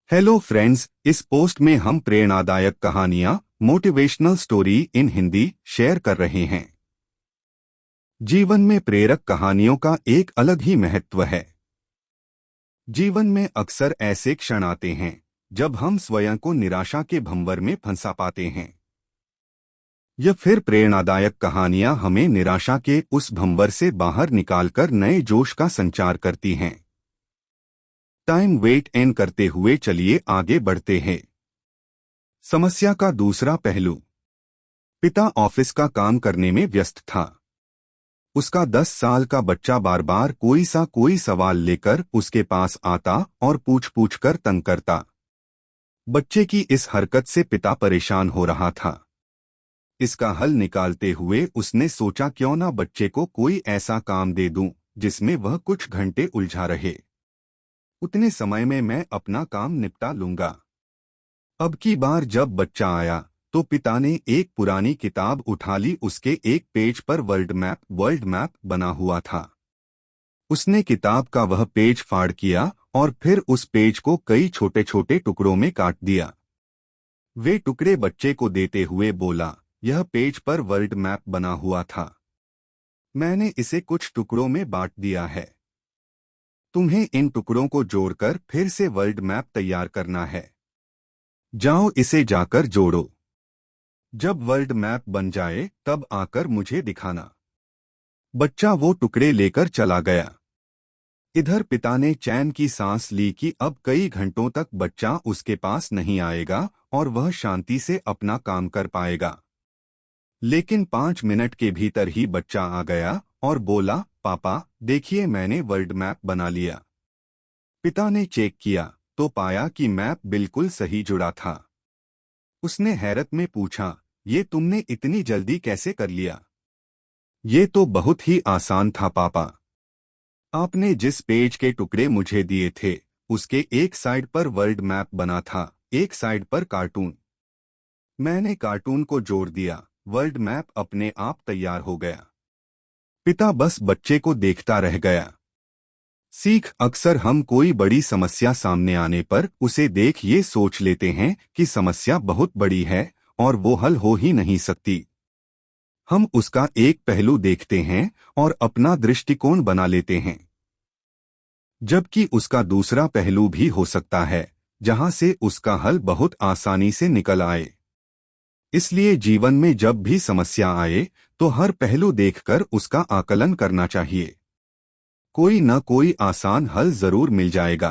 Hello friends, इस post में हम प्रेरणादायक कहानियां motivational story in Hindi share कर रहे हैं। जीवन में प्रेरक कहानियों का एक अलग ही महत्व है। जीवन में अक्सर ऐसे क्षण आते हैं जब हम स्वयं को निराशा के भंवर में फंसा पाते हैं। या फिर प्रेरणादायक कहानियां हमें निराशा के उस भंवर से बाहर निकालकर नए जोश का संचार करती हैं। टाइम वेट एन करते हुए चलिए आगे बढ़ते हैं। समस्या का दूसरा पहलू। पिता ऑफिस का काम करने में व्यस्त था। उसका 10 साल का बच्चा बार बार कोई सवाल लेकर उसके पास आता और पूछ कर तंग करता। बच्चे की इस हरकत से पिता परेशान हो रहा था। इसका हल निकालते हुए उसने सोचा, क्यों ना बच्चे को कोई ऐसा काम दे दूं जिसमें वह कुछ घंटे उलझा रहे। उतने समय में मैं अपना काम निपटा लूंगा। अब की बार जब बच्चा आया तो पिता ने एक पुरानी किताब उठा ली। उसके एक पेज पर वर्ल्ड मैप बना हुआ था। उसने किताब का वह पेज फाड़ किया और फिर उस पेज को कई छोटे छोटे टुकड़ों में काट दिया। वे टुकड़े बच्चे को देते हुए बोला, यह पेज पर वर्ल्ड मैप बना हुआ था। मैंने इसे कुछ टुकड़ों में बांट दिया है। तुम्हें इन टुकड़ों को जोड़कर फिर से वर्ल्ड मैप तैयार करना है। जाओ इसे जाकर जोड़ो। जब वर्ल्ड मैप बन जाए तब आकर मुझे दिखाना। बच्चा वो टुकड़े लेकर चला गया। इधर पिता ने चैन की सांस ली कि अब कई घंटों तक बच्चा उसके पास नहीं आएगा और वह शांति से अपना काम कर पाएगा। लेकिन 5 मिनट के भीतर ही बच्चा आ गया और बोला, पापा देखिए, मैंने वर्ल्ड मैप बना लिया। पिता ने चेक किया तो पाया कि मैप बिल्कुल सही जुड़ा था। उसने हैरत में पूछा, ये तुमने इतनी जल्दी कैसे कर लिया? ये तो बहुत ही आसान था पापा। आपने जिस पेज के टुकड़े मुझे दिए थे उसके एक साइड पर वर्ल्ड मैप बना था, एक साइड पर कार्टून। मैंने कार्टून को जोड़ दिया, वर्ल्ड मैप अपने आप तैयार हो गया। पिता बस बच्चे को देखता रह गया। सीख। अक्सर हम कोई बड़ी समस्या सामने आने पर उसे देख ये सोच लेते हैं कि समस्या बहुत बड़ी है और वो हल हो ही नहीं सकती। हम उसका एक पहलू देखते हैं और अपना दृष्टिकोण बना लेते हैं, जबकि उसका दूसरा पहलू भी हो सकता है जहां से उसका हल बहुत आसानी से निकल आए। इसलिए जीवन में जब भी समस्या आए तो हर पहलू देखकर उसका आकलन करना चाहिए। कोई न कोई आसान हल जरूर मिल जाएगा।